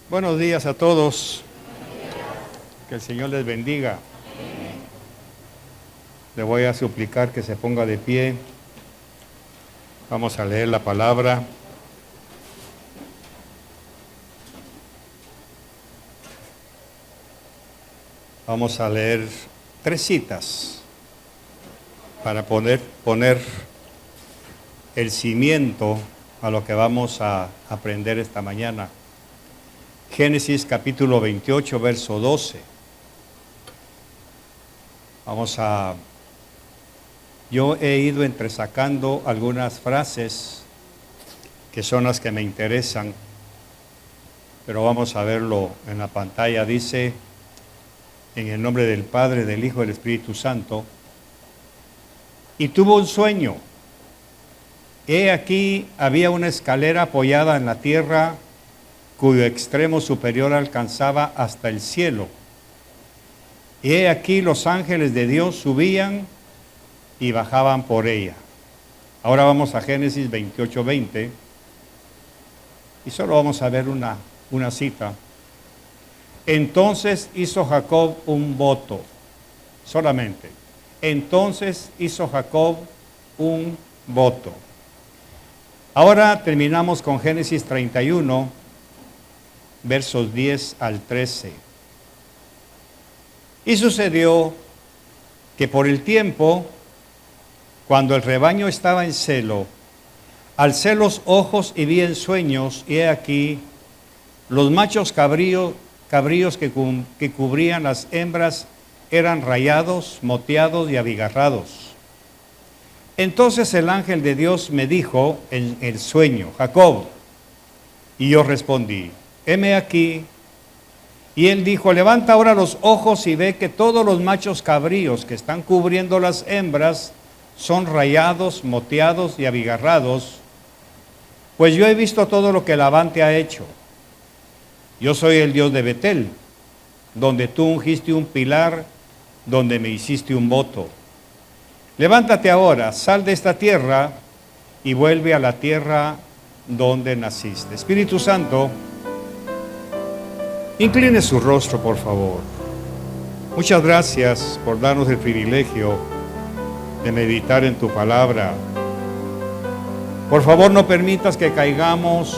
Buenos días a todos. Que el Señor les bendiga. Le voy a suplicar que se ponga de pie. Vamos a leer la palabra. Vamos a leer 3 citas para poner el cimiento a lo que vamos a aprender esta mañana. Génesis capítulo 28, verso 12. Yo he ido entresacando algunas frases que son las que me interesan, pero vamos a verlo en la pantalla. Dice, en el nombre del Padre, del Hijo y del Espíritu Santo, y tuvo un sueño. He aquí había una escalera apoyada en la tierra, cuyo extremo superior alcanzaba hasta el cielo. Y he aquí los ángeles de Dios subían y bajaban por ella. Ahora vamos a Génesis 28, 20. Y solo vamos a ver una cita. Entonces hizo Jacob un voto, solamente. Entonces hizo Jacob un voto. Ahora terminamos con Génesis 31, versos 10 al 13. Y sucedió que por el tiempo, cuando el rebaño estaba en celo, alcé los ojos y vi en sueños, y he aquí, los machos cabríos que cubrían las hembras eran rayados, moteados y abigarrados. Entonces el ángel de Dios me dijo en el sueño, Jacob, y yo respondí, heme aquí. Y él dijo, levanta ahora los ojos y ve que todos los machos cabríos que están cubriendo las hembras son rayados, moteados y abigarrados, pues yo he visto todo lo que Labán te ha hecho. Yo soy el Dios de Betel, donde tú ungiste un pilar, donde me hiciste un voto. Levántate ahora, sal de esta tierra y vuelve a la tierra donde naciste. Espíritu Santo, incline su rostro, por favor. Muchas gracias por darnos el privilegio de meditar en tu palabra. Por favor, no permitas que caigamos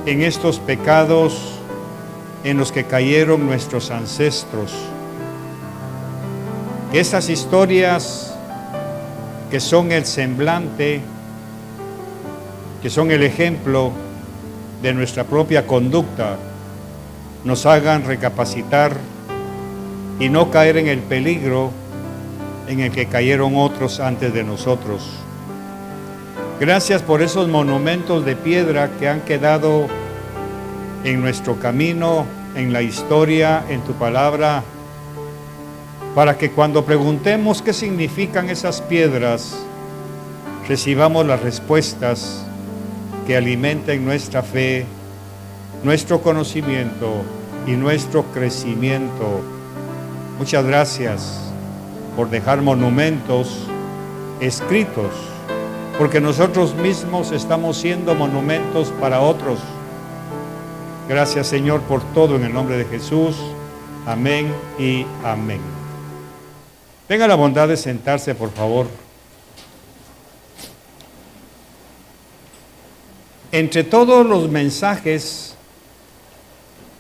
en estos pecados en los que cayeron nuestros ancestros. Que esas historias que son el semblante, que son el ejemplo de nuestra propia conducta, nos hagan recapacitar y no caer en el peligro en el que cayeron otros antes de nosotros. Gracias por esos monumentos de piedra que han quedado en nuestro camino, en la historia, en tu palabra, para que cuando preguntemos qué significan esas piedras, recibamos las respuestas que alimenten nuestra fe, nuestro conocimiento y nuestro crecimiento. Muchas gracias por dejar monumentos escritos, porque nosotros mismos estamos siendo monumentos para otros. Gracias, Señor, por todo en el nombre de Jesús. Amén y amén. Tenga la bondad de sentarse, por favor. Entre todos los mensajes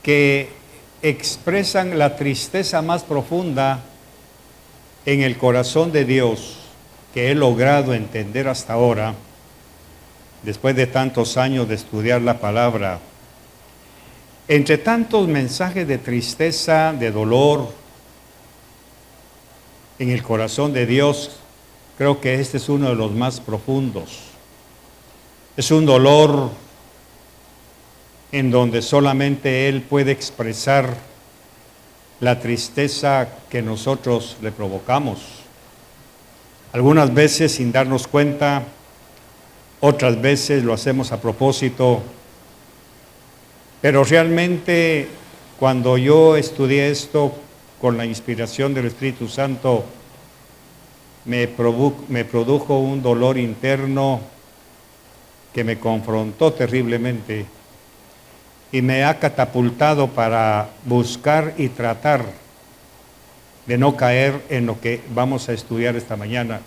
que expresan la tristeza más profunda en el corazón de Dios que he logrado entender hasta ahora, después de tantos años de estudiar la palabra, entre tantos mensajes de tristeza, de dolor en el corazón de Dios, creo que este es uno de los más profundos. Es un dolor en donde solamente Él puede expresar la tristeza que nosotros le provocamos. Algunas veces sin darnos cuenta, otras veces lo hacemos a propósito, pero realmente cuando yo estudié esto con la inspiración del Espíritu Santo, me produjo un dolor interno que me confrontó terriblemente. y me ha catapultado para buscar y tratar de no caer en lo que vamos a estudiar esta mañana.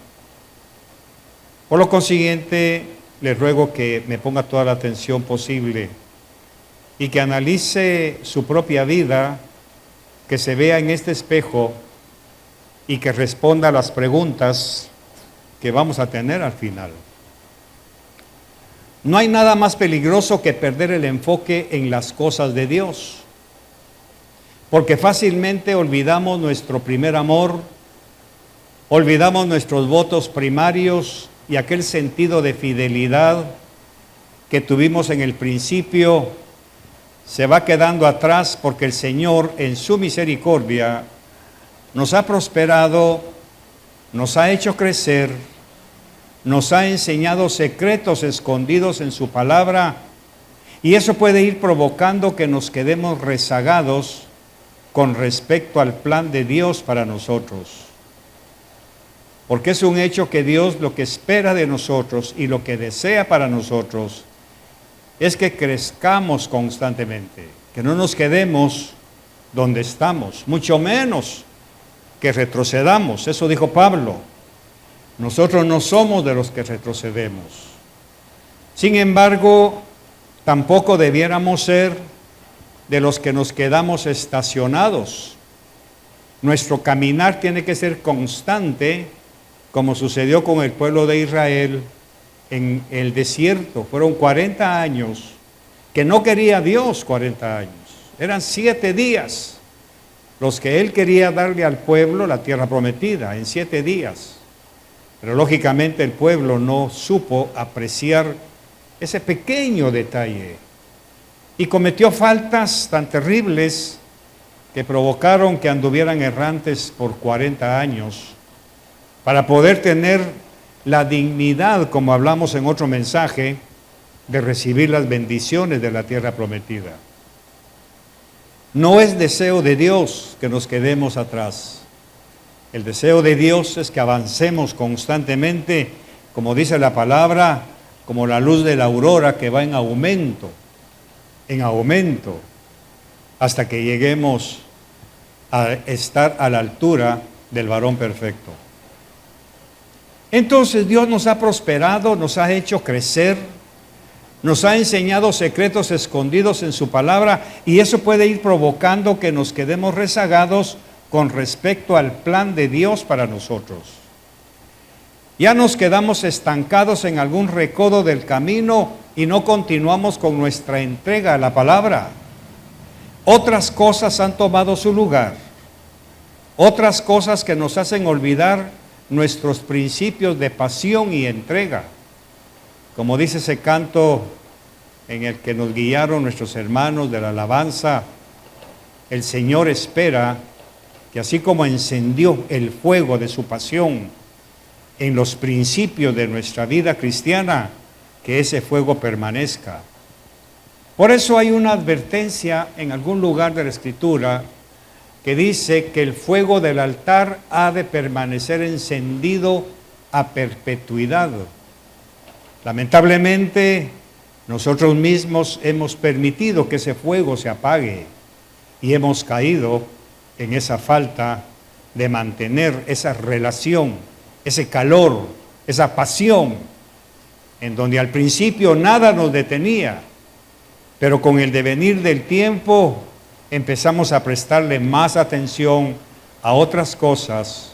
Por lo consiguiente, les ruego que me ponga toda la atención posible y que analice su propia vida, que se vea en este espejo y que responda a las preguntas que vamos a tener al final. No hay nada más peligroso que perder el enfoque en las cosas de Dios, porque fácilmente olvidamos nuestro primer amor, olvidamos nuestros votos primarios y aquel sentido de fidelidad que tuvimos en el principio se va quedando atrás, porque el Señor en su misericordia nos ha prosperado, nos ha hecho crecer, nos ha enseñado secretos escondidos en su palabra, y eso puede ir provocando que nos quedemos rezagados con respecto al plan de Dios para nosotros. Porque es un hecho que Dios lo que espera de nosotros y lo que desea para nosotros es que crezcamos constantemente, que no nos quedemos donde estamos, mucho menos que retrocedamos. Eso dijo Pablo. Nosotros no somos de los que retrocedemos. Sin embargo, tampoco debiéramos ser de los que nos quedamos estacionados. Nuestro caminar tiene que ser constante, como sucedió con el pueblo de Israel en el desierto. Fueron 40 años que no quería Dios 40 años. Eran 7 días los que Él quería darle al pueblo la tierra prometida, en 7 días. Pero lógicamente el pueblo no supo apreciar ese pequeño detalle y cometió faltas tan terribles que provocaron que anduvieran errantes por 40 años para poder tener la dignidad, como hablamos en otro mensaje, de recibir las bendiciones de la tierra prometida. No es deseo de Dios que nos quedemos atrás. El deseo de Dios es que avancemos constantemente, como dice la palabra, como la luz de la aurora que va en aumento, hasta que lleguemos a estar a la altura del varón perfecto. Entonces Dios nos ha prosperado, nos ha hecho crecer, nos ha enseñado secretos escondidos en su palabra, y eso puede ir provocando que nos quedemos rezagados con respecto al plan de Dios para nosotros. Ya nos quedamos estancados en algún recodo del camino y no continuamos con nuestra entrega a la palabra. Otras cosas han tomado su lugar, otras cosas que nos hacen olvidar nuestros principios de pasión y entrega. Como dice ese canto en el que nos guiaron nuestros hermanos de la alabanza, el Señor espera que así como encendió el fuego de su pasión en los principios de nuestra vida cristiana, que ese fuego permanezca. Por eso hay una advertencia en algún lugar de la Escritura que dice que el fuego del altar ha de permanecer encendido a perpetuidad. Lamentablemente, nosotros mismos hemos permitido que ese fuego se apague y hemos caído en esa falta de mantener esa relación, ese calor, esa pasión, en donde al principio nada nos detenía, pero con el devenir del tiempo empezamos a prestarle más atención a otras cosas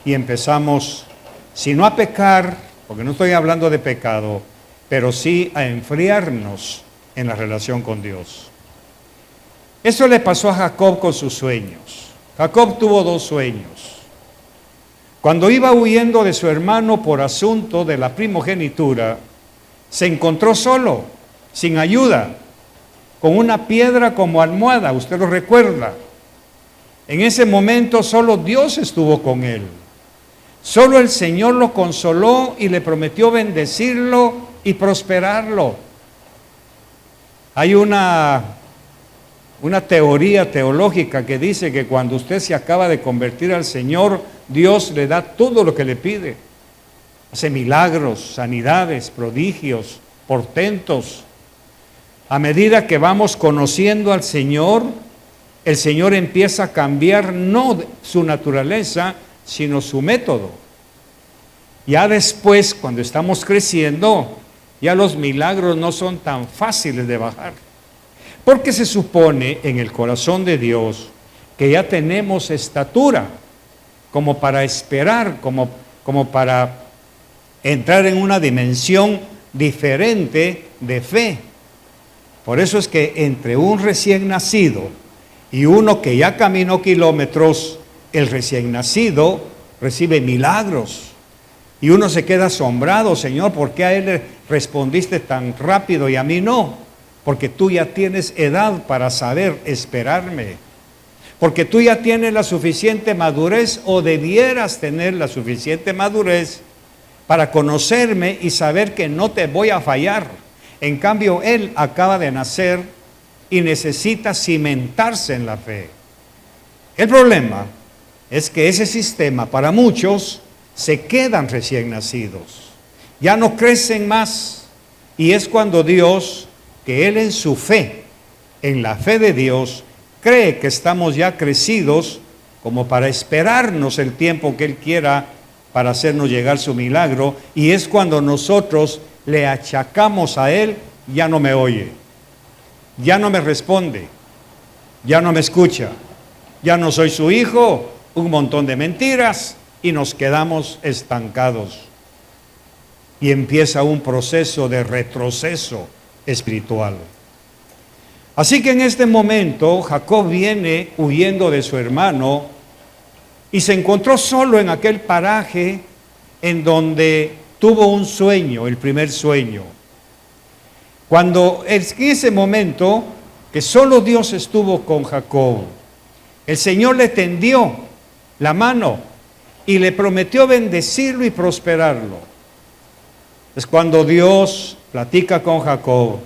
y empezamos, si no a pecar, porque no estoy hablando de pecado, pero sí a enfriarnos en la relación con Dios. Eso le pasó a Jacob con sus sueños. Jacob tuvo 2 sueños. Cuando iba huyendo de su hermano por asunto de la primogenitura, se encontró solo, sin ayuda, con una piedra como almohada, usted lo recuerda. En ese momento solo Dios estuvo con él. Solo el Señor lo consoló y le prometió bendecirlo y prosperarlo. Hay una teoría teológica que dice que cuando usted se acaba de convertir al Señor, Dios le da todo lo que le pide. Hace milagros, sanidades, prodigios, portentos. A medida que vamos conociendo al Señor, el Señor empieza a cambiar no su naturaleza, sino su método. Ya después, cuando estamos creciendo, ya los milagros no son tan fáciles de bajar. Porque se supone en el corazón de Dios que ya tenemos estatura como para esperar, como para entrar en una dimensión diferente de fe. Por eso es que entre un recién nacido y uno que ya caminó kilómetros, el recién nacido recibe milagros. Y uno se queda asombrado, Señor, ¿por qué a él le respondiste tan rápido y a mí no? Porque tú ya tienes edad para saber esperarme. Porque tú ya tienes la suficiente madurez o debieras tener la suficiente madurez para conocerme y saber que no te voy a fallar. En cambio, él acaba de nacer y necesita cimentarse en la fe. El problema es que ese sistema para muchos se quedan recién nacidos, ya no crecen más, y es cuando Dios, que Él en su fe, en la fe de Dios, cree que estamos ya crecidos como para esperarnos el tiempo que Él quiera para hacernos llegar su milagro, y es cuando nosotros le achacamos a Él: ya no me oye, ya no me responde, ya no me escucha, ya no soy su hijo, un montón de mentiras, y nos quedamos estancados. Y empieza un proceso de retroceso espiritual. Así que en este momento Jacob viene huyendo de su hermano y se encontró solo en aquel paraje en donde tuvo un sueño, el primer sueño. Cuando en ese momento que solo Dios estuvo con Jacob, el Señor le tendió la mano y le prometió bendecirlo y prosperarlo. Es cuando Dios platica con Jacob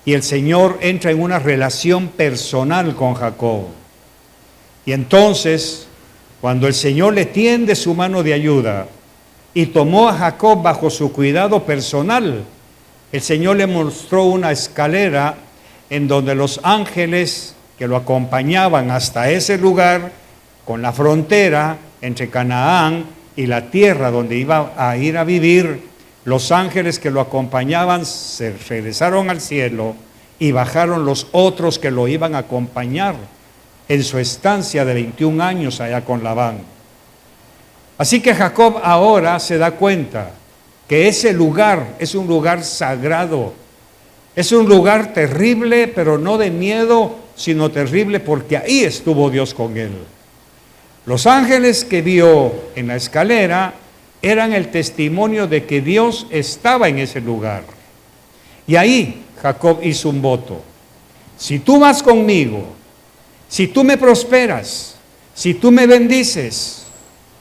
y el Señor entra en una relación personal con Jacob. Y entonces, cuando el Señor le tiende su mano de ayuda y tomó a Jacob bajo su cuidado personal, el Señor le mostró una escalera en donde los ángeles que lo acompañaban hasta ese lugar, con la frontera entre Canaán y la tierra donde iba a ir a vivir, los ángeles que lo acompañaban se regresaron al cielo y bajaron los otros que lo iban a acompañar en su estancia de 21 años allá con Labán. Así que Jacob ahora se da cuenta que ese lugar es un lugar sagrado, es un lugar terrible, pero no de miedo, sino terrible porque ahí estuvo Dios con él. Los ángeles que vio en la escalera eran el testimonio de que Dios estaba en ese lugar. Y ahí Jacob hizo un voto: si tú vas conmigo, si tú me prosperas, si tú me bendices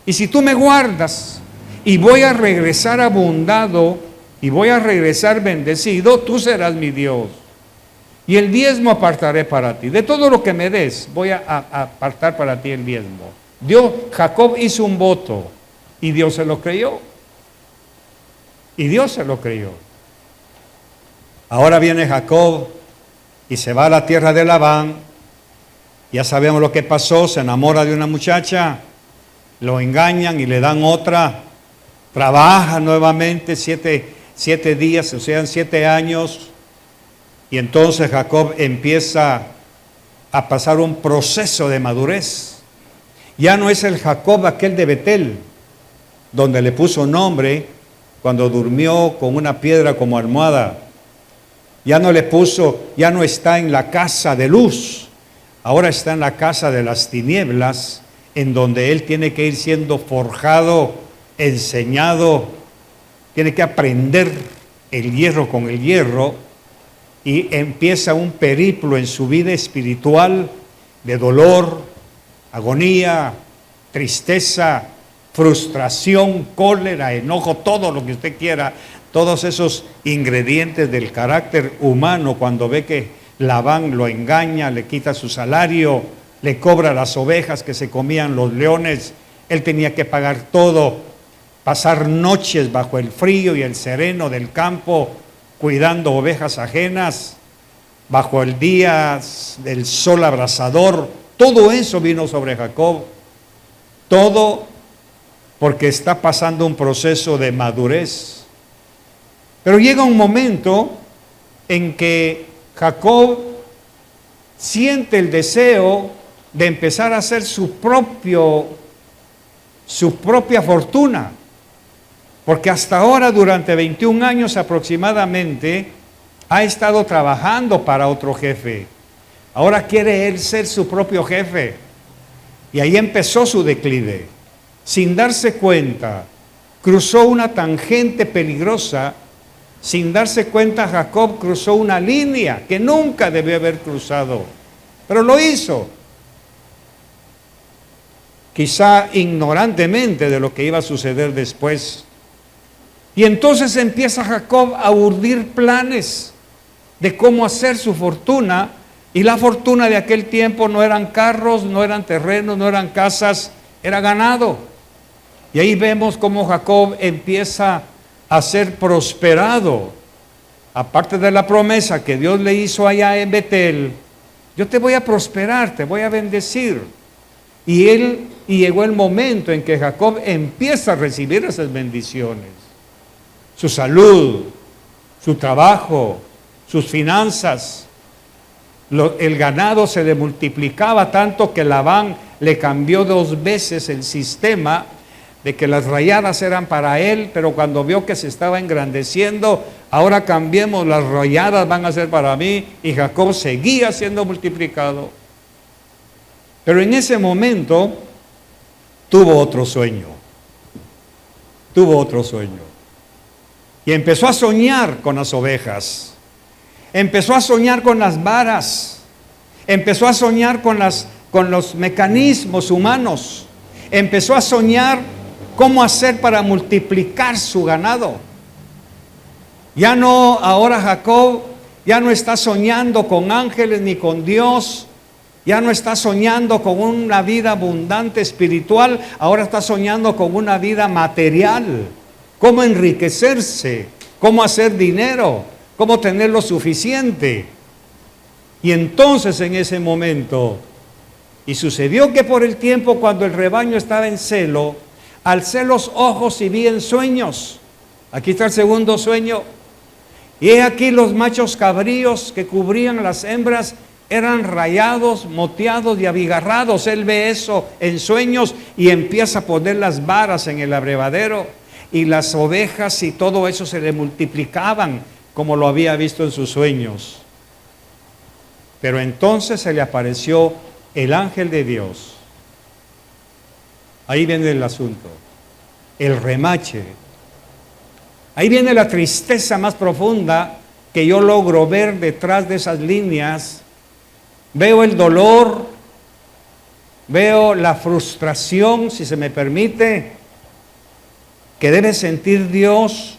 y si tú me guardas, y voy a regresar abundado y voy a regresar bendecido, tú serás mi Dios. Y el diezmo apartaré para ti. De todo lo que me des, voy a apartar para ti el diezmo. Jacob hizo un voto y Dios se lo creyó. Y Dios se lo creyó. Ahora viene Jacob y se va a la tierra de Labán. Ya sabemos lo que pasó: se enamora de una muchacha, lo engañan y le dan otra. Trabaja nuevamente 7 días, o sea, 7 años. Y entonces Jacob empieza a pasar un proceso de madurez. Ya no es el Jacob aquel de Betel, donde le puso nombre cuando durmió con una piedra como almohada. Ya no está en la casa de luz, ahora está en la casa de las tinieblas, en donde él tiene que ir siendo forjado, enseñado, tiene que aprender el hierro con el hierro, y empieza un periplo en su vida espiritual de dolor, agonía, tristeza, frustración, cólera, enojo, todo lo que usted quiera, todos esos ingredientes del carácter humano. Cuando ve que Labán lo engaña, le quita su salario, le cobra las ovejas que se comían los leones, él tenía que pagar todo, pasar noches bajo el frío y el sereno del campo, cuidando ovejas ajenas. bajo el día del sol abrasador, todo eso vino sobre Jacob. Todo porque está pasando un proceso de madurez. Pero llega un momento en que Jacob siente el deseo de empezar a hacer su propia fortuna. Porque hasta ahora, durante 21 años aproximadamente, ha estado trabajando para otro jefe. Ahora quiere él ser su propio jefe. Y ahí empezó su declive. Sin darse cuenta, cruzó una tangente peligrosa. Sin darse cuenta, Jacob cruzó una línea que nunca debió haber cruzado. Pero lo hizo. Quizá ignorantemente de lo que iba a suceder después. Y entonces empieza Jacob a urdir planes de cómo hacer su fortuna. Y la fortuna de aquel tiempo no eran carros, no eran terrenos, no eran casas, era ganado. Y ahí vemos cómo Jacob empieza a ser prosperado. Aparte de la promesa que Dios le hizo allá en Betel, yo te voy a prosperar, te voy a bendecir. Y llegó el momento en que Jacob empieza a recibir esas bendiciones. Su salud, su trabajo, sus finanzas. El ganado se le multiplicaba tanto que Labán le cambió 2 veces el sistema de que las rayadas eran para él, pero cuando vio que se estaba engrandeciendo, ahora cambiemos, las rayadas van a ser para mí, y Jacob seguía siendo multiplicado. Pero en ese momento tuvo otro sueño. Y empezó a soñar con las ovejas. Empezó a soñar con las varas. Empezó a soñar con los mecanismos humanos. Empezó a soñar cómo hacer para multiplicar su ganado. Ahora Jacob ya no está soñando con ángeles ni con Dios. Ya no está soñando con una vida abundante espiritual, ahora está soñando con una vida material. Cómo enriquecerse, cómo hacer dinero, cómo tener lo suficiente. Y entonces en ese momento, y sucedió que por el tiempo cuando el rebaño estaba en celo, alcé los ojos y vi en sueños. Aquí está el segundo sueño. Y he aquí los machos cabríos que cubrían las hembras eran rayados, moteados y abigarrados. Él ve eso en sueños y empieza a poner las varas en el abrevadero. Y las ovejas y todo eso se le multiplicaban como lo había visto en sus sueños. Pero entonces se le apareció el ángel de Dios. Ahí viene el asunto, el remache. Ahí viene la tristeza más profunda que yo logro ver detrás de esas líneas. Veo el dolor, veo la frustración, si se me permite, que debe sentir Dios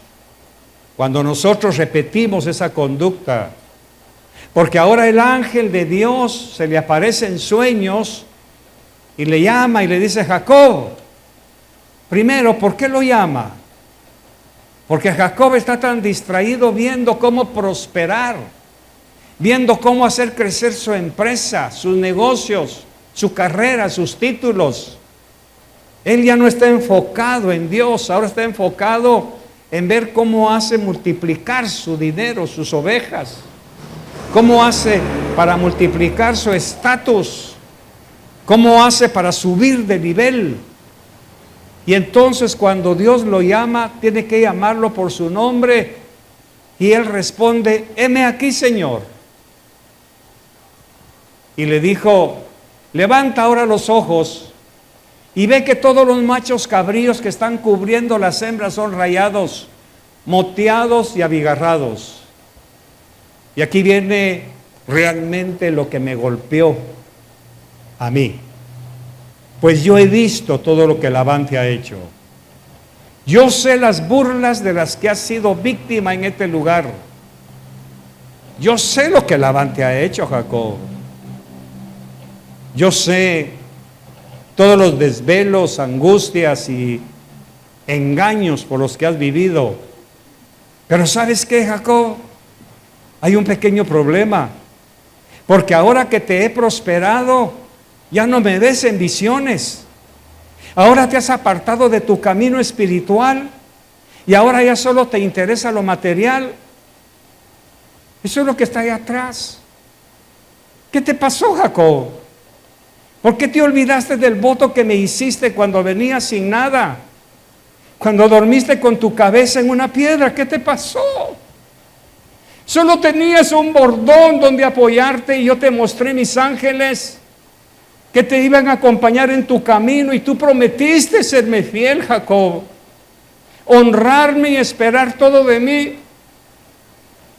cuando nosotros repetimos esa conducta. Porque ahora el ángel de Dios se le aparece en sueños y le llama y le dice: Jacob. Primero, ¿por qué lo llama? Porque Jacob está tan distraído viendo cómo prosperar, viendo cómo hacer crecer su empresa, sus negocios, su carrera, sus títulos. Él ya no está enfocado en Dios, ahora está enfocado en ver cómo hace multiplicar su dinero, sus ovejas, cómo hace para multiplicar su estatus, cómo hace para subir de nivel. Y entonces cuando Dios lo llama, tiene que llamarlo por su nombre, y él responde: heme aquí, Señor. Y le dijo: levanta ahora los ojos y ve que todos los machos cabríos que están cubriendo las hembras son rayados, moteados y abigarrados. Y aquí viene realmente lo que me golpeó a mí. Pues yo he visto todo lo que Labán te ha hecho. Yo sé las burlas de las que has sido víctima en este lugar. Yo sé lo que Labán te ha hecho, Jacob. Yo sé todos los desvelos, angustias y engaños por los que has vivido. Pero ¿sabes qué, Jacob? Hay un pequeño problema. Porque ahora que te he prosperado, ya no me ves en visiones. Ahora te has apartado de tu camino espiritual y ahora ya solo te interesa lo material. Eso es lo que está ahí atrás. ¿Qué te pasó, Jacob? ¿Por qué te olvidaste del voto que me hiciste cuando venías sin nada? Cuando dormiste con tu cabeza en una piedra, ¿qué te pasó? Solo tenías un bordón donde apoyarte y yo te mostré mis ángeles que te iban a acompañar en tu camino y tú prometiste serme fiel, Jacob, honrarme y esperar todo de mí.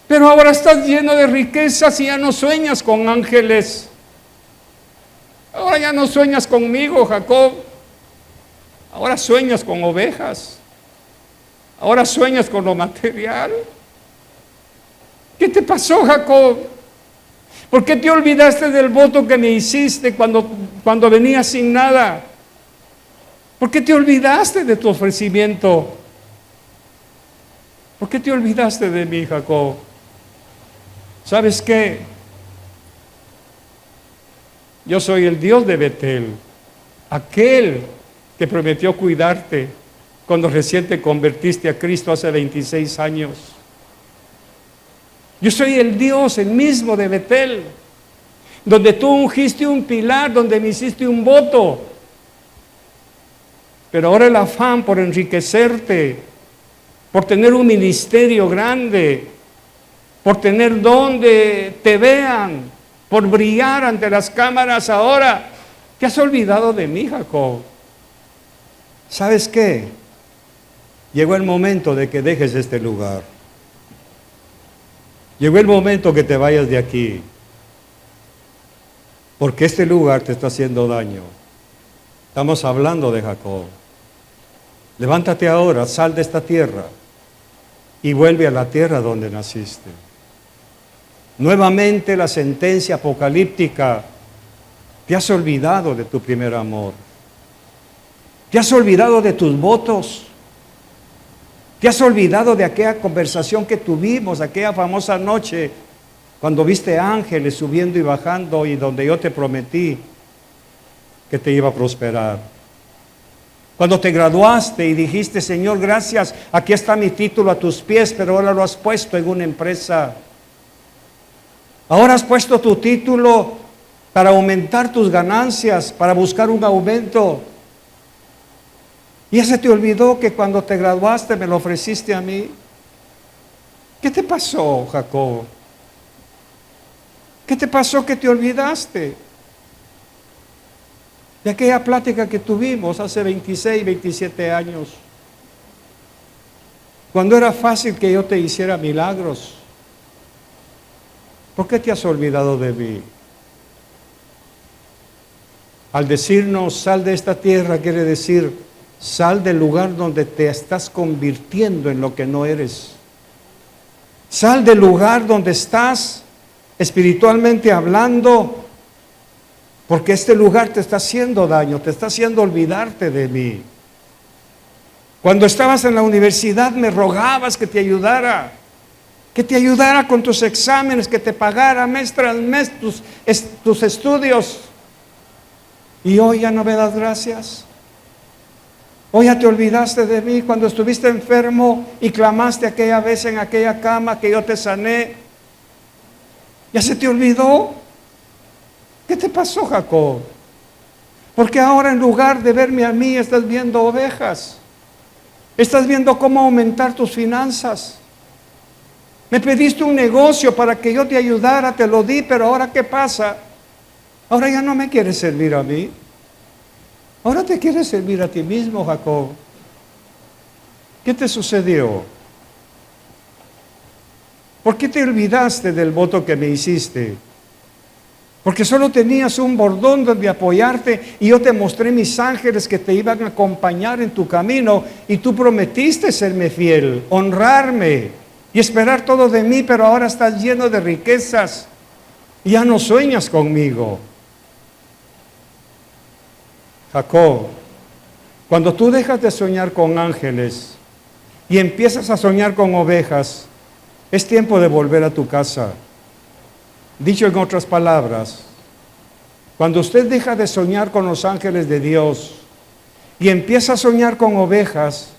Pero ahora estás lleno de riquezas y ya no sueñas con ángeles. Ahora ya no sueñas conmigo, Jacob. Ahora sueñas con ovejas. Ahora sueñas con lo material. ¿Qué te pasó, Jacob? ¿Por qué te olvidaste del voto que me hiciste cuando venías sin nada? ¿Por qué te olvidaste de tu ofrecimiento? ¿Por qué te olvidaste de mí, Jacob? ¿Sabes qué? Yo soy el Dios de Betel, aquel que prometió cuidarte cuando recién te convertiste a Cristo hace 26 años. Yo soy el Dios, el mismo de Betel, donde tú ungiste un pilar, donde me hiciste un voto. Pero ahora el afán por enriquecerte, por tener un ministerio grande, por tener donde te vean, por brillar ante las cámaras, ahora te has olvidado de mí, Jacob. ¿Sabes qué? Llegó el momento de que dejes este lugar. Llegó el momento que te vayas de aquí, porque este lugar te está haciendo daño. Estamos hablando de Jacob. Levántate ahora, sal de esta tierra y vuelve a la tierra donde naciste. Nuevamente la sentencia apocalíptica: te has olvidado de tu primer amor. Te has olvidado de tus votos. Te has olvidado de aquella conversación que tuvimos, aquella famosa noche, cuando viste ángeles subiendo y bajando y donde yo te prometí que te iba a prosperar. Cuando te graduaste y dijiste: Señor, gracias, aquí está mi título a tus pies, pero ahora lo has puesto en una empresa. Ahora has puesto tu título para aumentar tus ganancias, para buscar un aumento. ¿Y ya se te olvidó que cuando te graduaste me lo ofreciste a mí? ¿Qué te pasó, Jacob? ¿Qué te pasó que te olvidaste de aquella plática que tuvimos hace 26, 27 años? Cuando era fácil que yo te hiciera milagros. ¿Por qué te has olvidado de mí? Al decirnos sal de esta tierra, quiere decir sal del lugar donde te estás convirtiendo en lo que no eres. Sal del lugar donde estás espiritualmente hablando, porque este lugar te está haciendo daño, te está haciendo olvidarte de mí. Cuando estabas en la universidad me rogabas que te ayudara con tus exámenes, que te pagara mes tras mes tus estudios. Y hoy ya no me das gracias. Hoy ya te olvidaste de mí cuando estuviste enfermo y clamaste aquella vez en aquella cama que yo te sané. ¿Ya se te olvidó? ¿Qué te pasó, Jacob? Porque ahora en lugar de verme a mí estás viendo ovejas. Estás viendo cómo aumentar tus finanzas. Me pediste un negocio para que yo te ayudara, te lo di, pero ahora ¿qué pasa? Ahora ya no me quieres servir a mí. Ahora te quieres servir a ti mismo, Jacob. ¿Qué te sucedió? ¿Por qué te olvidaste del voto que me hiciste? Porque solo tenías un bordón donde apoyarte y yo te mostré mis ángeles que te iban a acompañar en tu camino y tú prometiste serme fiel, honrarme y esperar todo de mí, pero ahora estás lleno de riquezas y ya no sueñas conmigo. Jacob, cuando tú dejas de soñar con ángeles y empiezas a soñar con ovejas, es tiempo de volver a tu casa. Dicho en otras palabras, cuando usted deja de soñar con los ángeles de Dios y empieza a soñar con ovejas,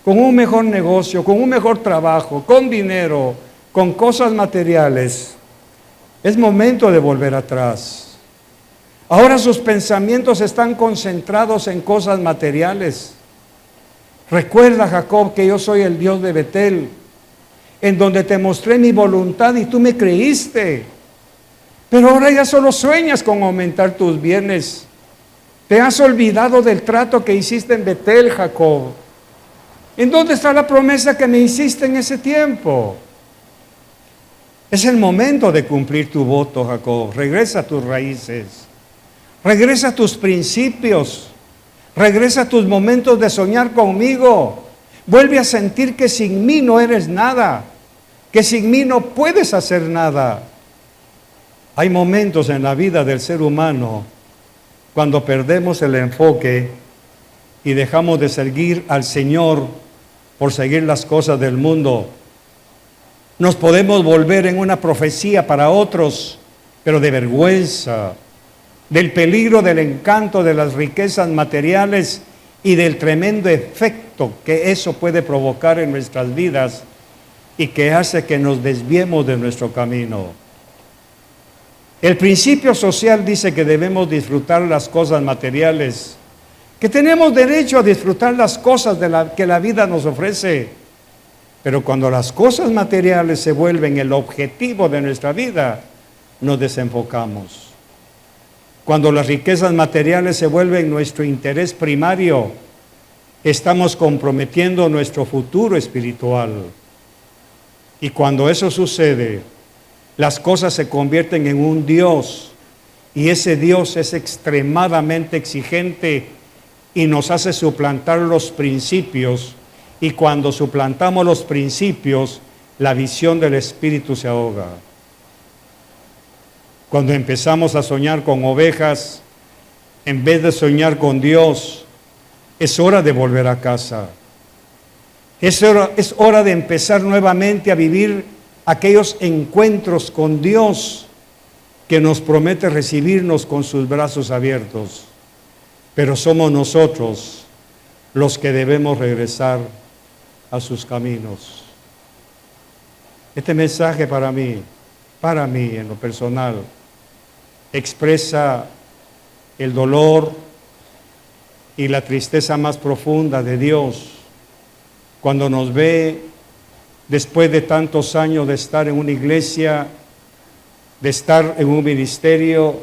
con un mejor negocio, con un mejor trabajo, con dinero, con cosas materiales, es momento de volver atrás. Ahora sus pensamientos están concentrados en cosas materiales. Recuerda, Jacob, que yo soy el Dios de Betel, en donde te mostré mi voluntad y tú me creíste. Pero ahora ya solo sueñas con aumentar tus bienes. Te has olvidado del trato que hiciste en Betel, Jacob. ¿En dónde está la promesa que me hiciste en ese tiempo? Es el momento de cumplir tu voto, Jacob. Regresa a tus raíces. Regresa a tus principios. Regresa a tus momentos de soñar conmigo. Vuelve a sentir que sin mí no eres nada. Que sin mí no puedes hacer nada. Hay momentos en la vida del ser humano cuando perdemos el enfoque y dejamos de seguir al Señor por seguir las cosas del mundo. Nos podemos volver en una profecía para otros, pero de vergüenza, del peligro del encanto de las riquezas materiales y del tremendo efecto que eso puede provocar en nuestras vidas y que hace que nos desviemos de nuestro camino. El principio social dice que debemos disfrutar las cosas materiales, que tenemos derecho a disfrutar las cosas que la vida nos ofrece. Pero cuando las cosas materiales se vuelven el objetivo de nuestra vida, nos desenfocamos. Cuando las riquezas materiales se vuelven nuestro interés primario, estamos comprometiendo nuestro futuro espiritual. Y cuando eso sucede, las cosas se convierten en un Dios, y ese Dios es extremadamente exigente y nos hace suplantar los principios, y cuando suplantamos los principios, la visión del Espíritu se ahoga. Cuando empezamos a soñar con ovejas, en vez de soñar con Dios, es hora de volver a casa. Es hora de empezar nuevamente a vivir aquellos encuentros con Dios que nos promete recibirnos con sus brazos abiertos. Pero somos nosotros los que debemos regresar a sus caminos. Este mensaje para mí en lo personal, expresa el dolor y la tristeza más profunda de Dios cuando nos ve después de tantos años de estar en una iglesia, de estar en un ministerio,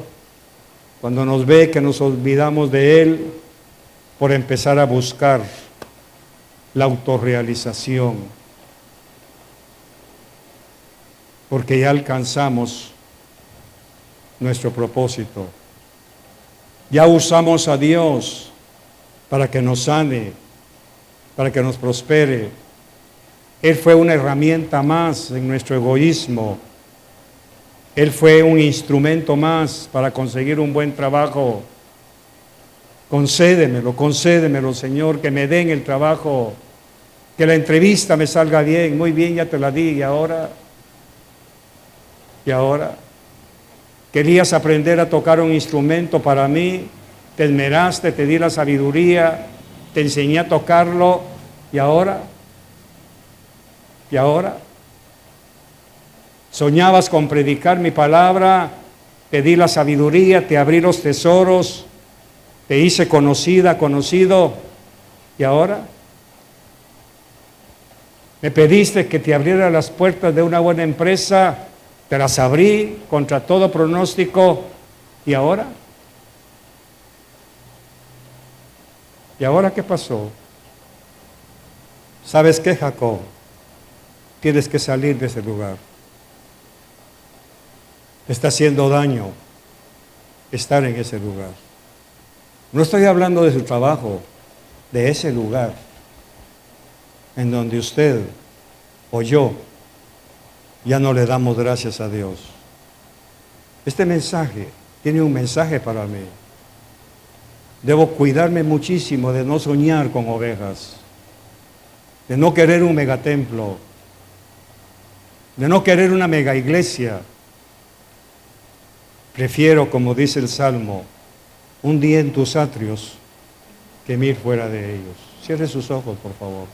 cuando nos ve que nos olvidamos de Él por empezar a buscar la autorrealización, porque ya alcanzamos nuestro propósito. Ya usamos a Dios para que nos sane, para que nos prospere. Él fue una herramienta más en nuestro egoísmo. Él fue un instrumento más para conseguir un buen trabajo. Concédemelo, Señor, que me den el trabajo, que la entrevista me salga bien. Muy bien, ya te la di, ¿y ahora? Querías aprender a tocar un instrumento para mí, te esmeraste, te di la sabiduría, te enseñé a tocarlo, ¿y ahora? Soñabas con predicar mi palabra, te di la sabiduría, te abrí los tesoros, te hice conocido, ¿y ahora? Me pediste que te abriera las puertas de una buena empresa, te las abrí contra todo pronóstico, ¿y ahora? ¿Y ahora qué pasó? ¿Sabes qué, Jacob? Tienes que salir de ese lugar. Te está haciendo daño estar en ese lugar. No estoy hablando de su trabajo, de ese lugar en donde usted o yo ya no le damos gracias a Dios. Este mensaje tiene un mensaje para mí. Debo cuidarme muchísimo de no soñar con ovejas, de no querer un megatemplo, de no querer una mega iglesia, Prefiero, como dice el Salmo, un día en tus atrios que 1000 fuera de ellos. Cierre sus ojos, por favor.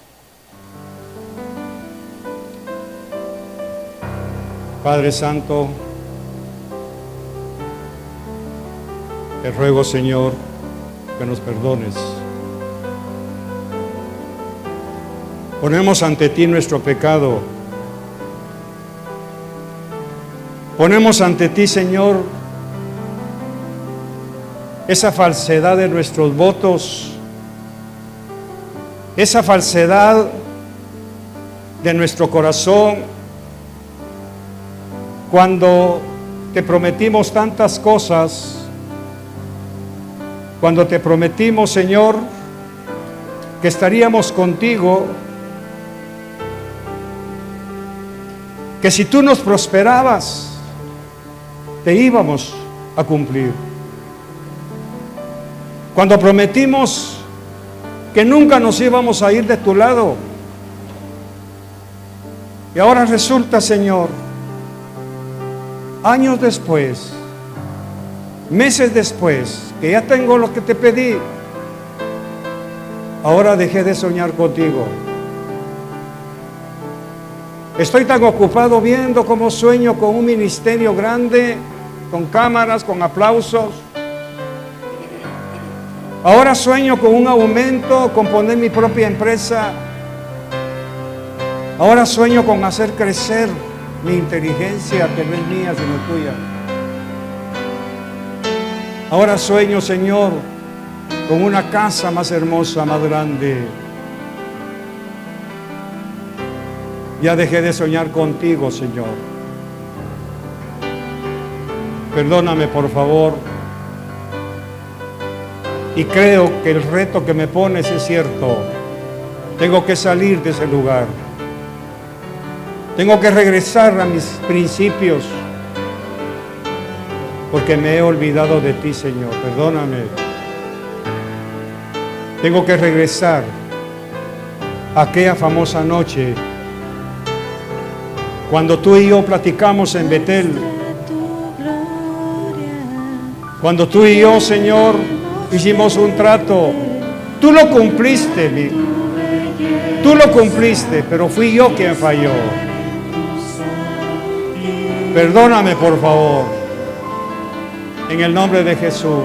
Padre Santo, te ruego, Señor, que nos perdones. Ponemos ante ti nuestro pecado. Ponemos ante ti, Señor, esa falsedad de nuestros votos, esa falsedad de nuestro corazón, cuando te prometimos tantas cosas, cuando te prometimos, Señor, que estaríamos contigo, que si tú nos prosperabas, te íbamos a cumplir. Cuando prometimos que nunca nos íbamos a ir de tu lado, y ahora resulta, Señor, años después, meses después, que ya tengo lo que te pedí, ahora dejé de soñar contigo. Estoy tan ocupado viendo cómo sueño con un ministerio grande, con cámaras, con aplausos. Ahora sueño con un aumento, con poner mi propia empresa. Ahora sueño con hacer crecer mi inteligencia, que no es mía, sino tuya. Ahora sueño, Señor, con una casa más hermosa, más grande. Ya dejé de soñar contigo, Señor. Perdóname, por favor. Y creo que el reto que me pones es cierto. Tengo que salir de ese lugar. Tengo que regresar a mis principios, porque me he olvidado de ti, Señor. Perdóname. Tengo que regresar a aquella famosa noche cuando tú y yo platicamos en Betel. Cuando tú y yo, Señor, hicimos un trato. Tú lo cumpliste, tú lo cumpliste, pero fui yo quien falló. Perdóname, por favor, en el nombre de Jesús.